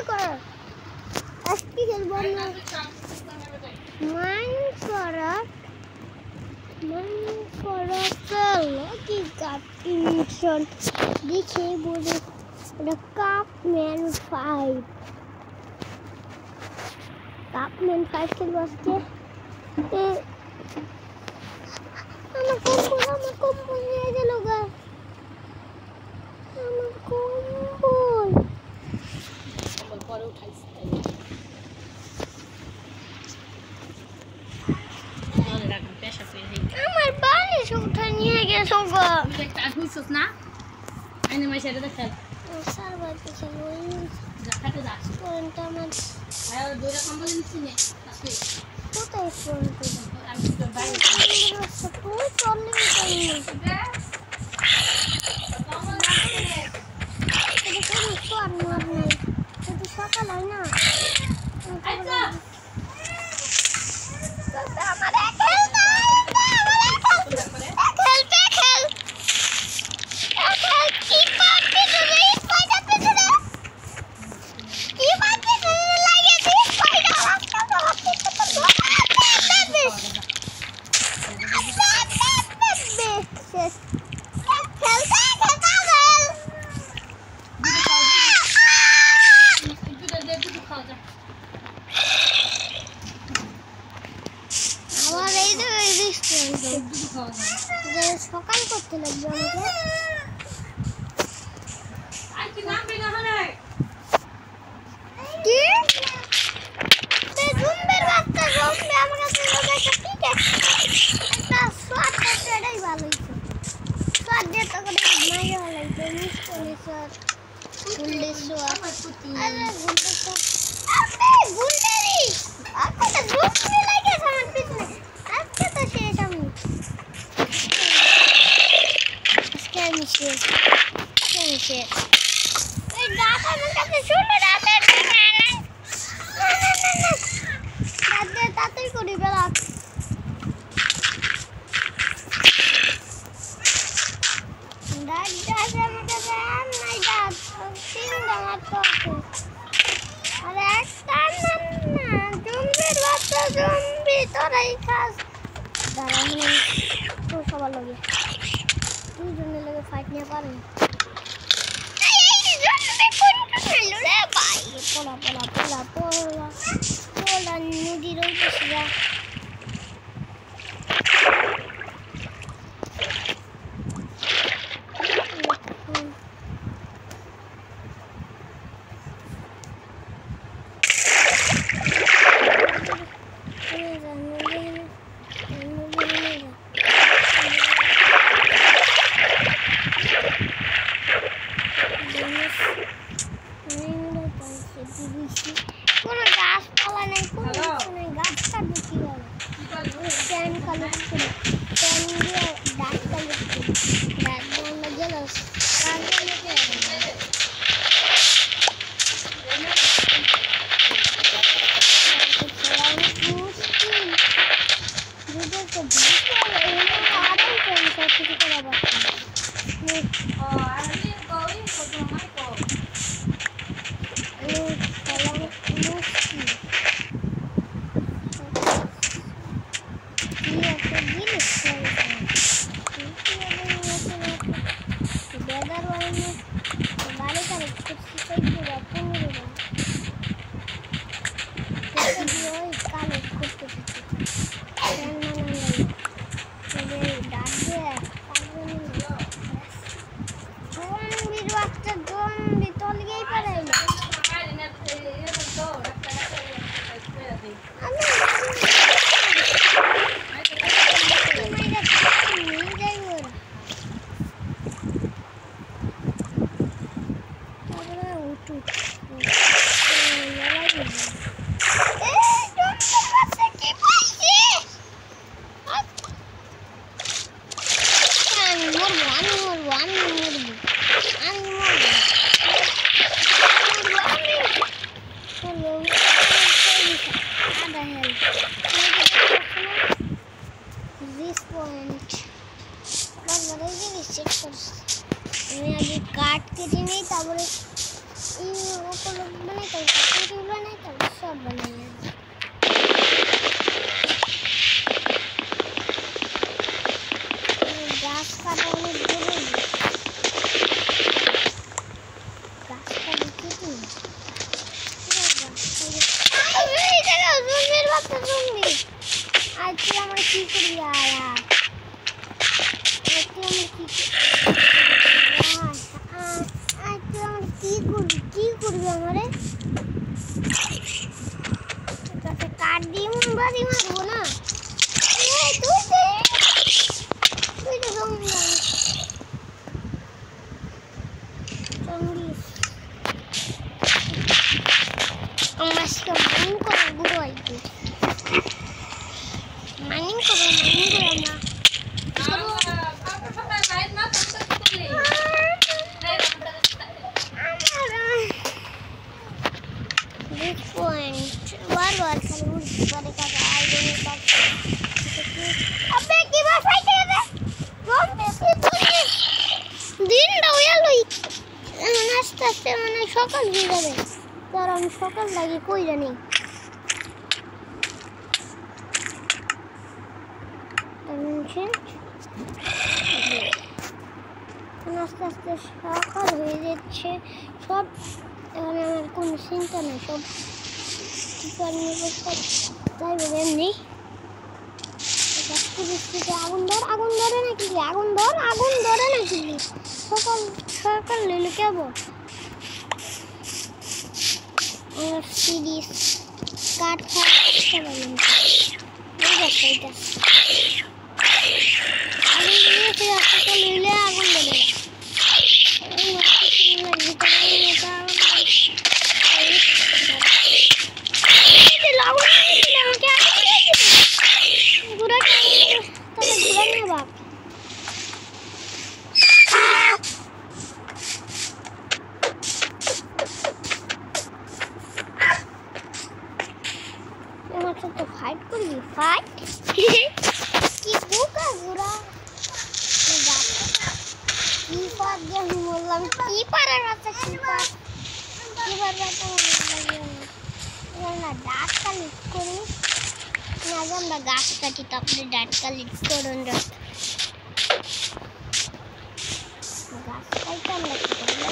কর আজকে খেলবো আমরা মাইনক্রাফট কি কার্টুন দেখে বলে এটা কাপম্যান 5 খেলবো আজকে আমার কম্বল নিয়ে গেল গা আমার কম্বল পরে উঠাইছি আমার বালিশ উঠে নিয়ে গেছো গা একটা ঘুরছস না আইনে মাই সেটা দেখ স্যার বাড়িতে ছিল দেখাতে যাস ফোনটা আমার আর দুইটা কম্বল নিচ্ছি নে কোথায় ফোন করে আমি তো বাইরে তুই চললি সকাল হয় না সকাল করতে লাগবে আমাকে কি জুম্বের বাচ্চা জুম্বে আমার কাছে ঠিক আছে একটা স্বাদ আছে এটাই ভালো হইছে স্বাদ দিয়ে তো করে মাইয়া লাগবে মিস করে স্যার গুন্ডে স্বাদ আরে গুন্ডে তো আপনি গুন্ডেরি আপনি তো জুম্বে লাগে আমার পিছনে আজকে তো শেষ আমি শেষ এই ডাটা আমার কাছে শুনে ডাটা তাড়াতাড়ি করি বেলা তোরাই খাস তোর সবার লগে দুজনের লগে ফাইট নিয়ে পারেন পোলা পোলা পোলা পোলা পোলা নদীর ওই পাশে কোনো গাছপালা নেই কোনো কিছু নেই গাছটা দেখি হবে ট্যান কালেক্ট করি ট্যান দিয়ে ডাক কালেক্ট করি ডাক আমরা গেলাম কাট কেটে নেই তারপরে কিছু না এই জায়গা জুমের বাচ্চা জুমবি আজকে আমরা কি করি আয়া আজকে আমরা কি করবি আমারে কাছে কাট দিয়ে বাড়ি মারবো না তুই তো জঙ্গি আমরা আজকে মাইনিং করে গুরু আইছি মাইনিং করে this point बार-बार खाली उड़ पड़े का आई देने का अबे की बात है रे कौन पे दिन ডাউয়া লই নাস্তা আসতে মানে সকাল হয়ে যাবে কারণ সকাল লাগে কই জানি টেনশন নাস্তা আসতে সকাল হয়ে যাচ্ছে সব এখন আমার কোনো চিন্তা নেই সব তাই বলেন নেই আগুন ধরে নাকি আগুন ধরে নাকি সকাল সকাল নিলে কেবল আমার সিরিজ কাঠ খাওয়া সকাল নিলে আগুন ধরে तो फाइट करेंगे फाइट की बुका गुरा की पार गया मोलम की पार रात की पार रात ना डाट का लिख करूं ना जब मैं घास काटी तो अपने डाट का लिख करूं घास काटना लगता है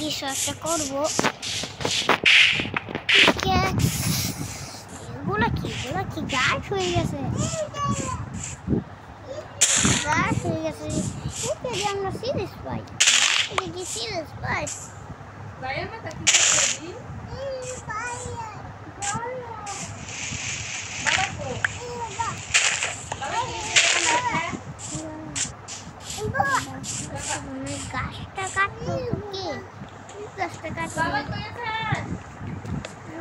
কিছু একটা করবো। এগুলো কি গাছ হয়ে গেছে, গাছ হয়ে গেছে। আমরা সিরিজ পাই, কি সিরিজ পাই? গাছটা কাটতো কি, গাছটা কাটতো,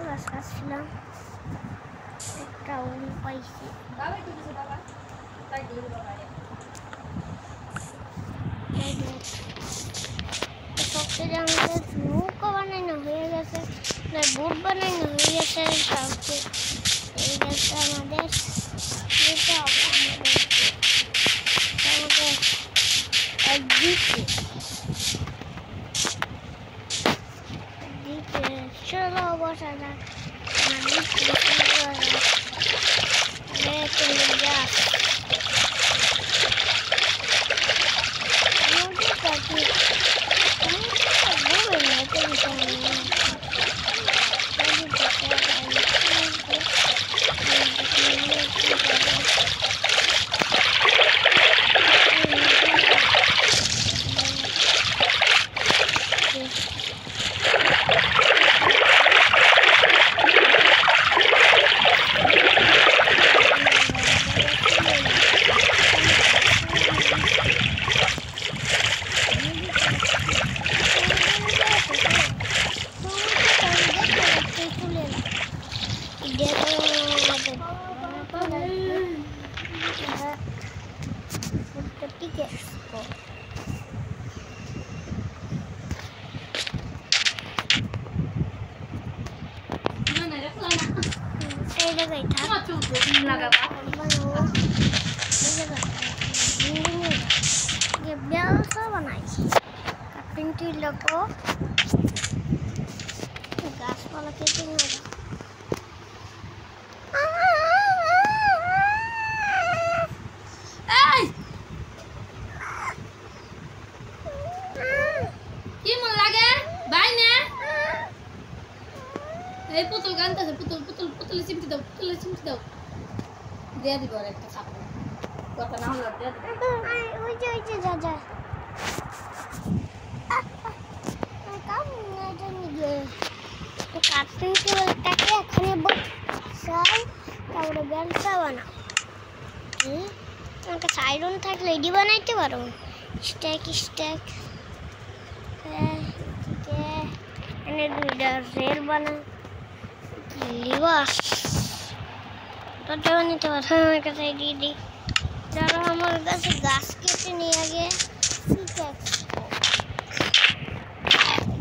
গাছ কাটছিলাম, একটা উল পাইছি। সবচেয়ে আমাদের নৌকা বানানো হয়ে গেছে, বোট বানানো হয়ে গেছে। সবচেয়ে এই গেছে আমাদের যেতে হবে, আমাদের একদিকে চলো বসা যাক। গাছপালা কেটে কি মন লাগে ভাই না? এই পুতুল গানতেছে, পুতুলে চিমটি দাও, দিয়ে দিব আর একটা খাবো, কথা না হলো দিয়ে দিব। ওই যে যা কাটতেন কেবলটাকে এখানে বসাই, তারপরে বেলচা বানাও। আমাকে সাইরন থাকলে এডি বানাইতে পারো, স্ট্যাক এনে দুইটা রেল বানা লিবাস বানাইতে পারো। আমার কাছে এডি যারা আমার কাছে গাছ কেটে নিয়ে আগে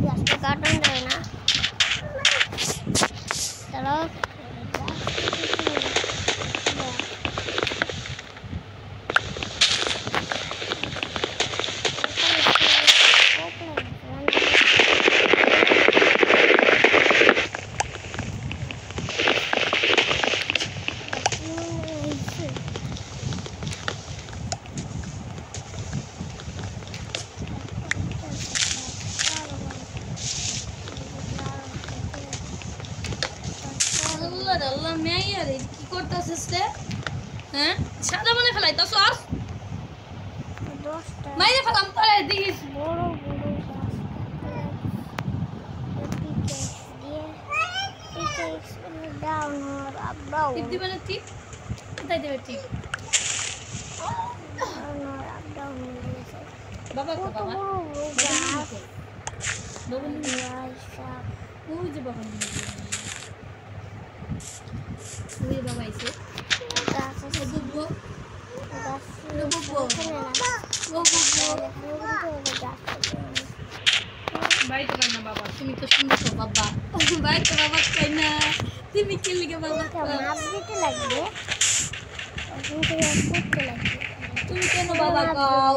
গাছটা কাটানো যায় না, তারা আল্লাহ মেয়ে রে কি করতেছিস রে? হ্যাঁ সাদা মনে ফেলাইতাছ মাইরে ফেলাম তোরে দিস বড় ডাউন আপ ডাউন টিপ দিবে না টিপ কোথায় দেবে টিপ? আপ ডাউন বাবা কো বাবা বাবা ওই যে বাবা ওই বাবা এসে বুবু বাইতে পার না বাবা, তুমি তো শুনছো বাবা, বাইতে বাবা চাই না, তুমি কি লিখে বাবা মাপ দিতে লাগবে, তুমি কেন বাবা কাও?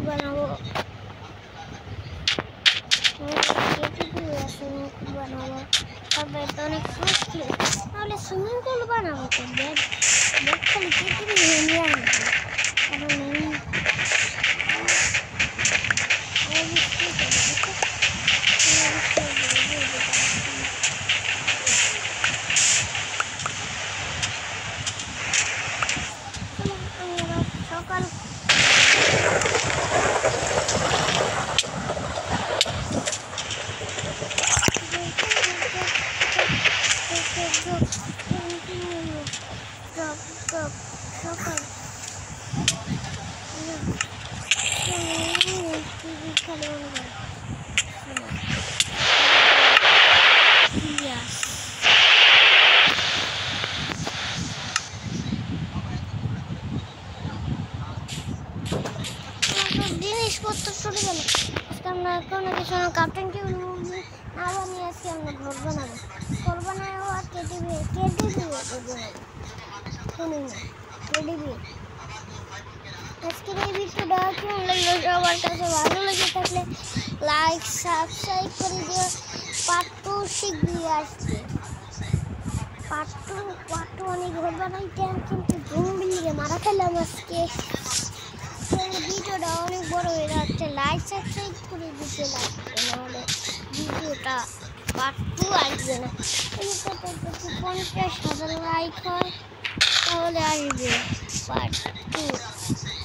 বানাবো বানাবো তবে তো অনেক মুশকিল, তাহলে সুইমিং ব্যাগ ব্যাগ খালি কেটে নিয়ে আসবে কারণ আমি সকাল সকাল জিনিসপত্র চলে গেল আজকে আমরা কোনো কিছু কাপটিং টেবিল না বানিয়ে আজকে আমরা ঘর বানাবো ঘর বানাবো আর কেটে দিয়ে শুনুন কেটে দিয়ে আজকের এই ভিডিওটা কেমন লাগলো সবার কাছে ভালো লেগে থাকলে লাইক সাবস্ক্রাইব করে দিও পার্ট 2 শিগগিরই আসবে পার্ট 2 অনেক ঘর বানাইতে কিন্তু জম্বিরে মারা খেলাম আজকে ভিডিওটা অনেক বড় হয়ে যাচ্ছে লাইক সাবস্ক্রাইব করে দিতে লাগবে নাহলে ভিডিওটা পার্ট 2 আসবে না যদি 50,000 লাইক হয় তাহলে আসবে পার্ট 2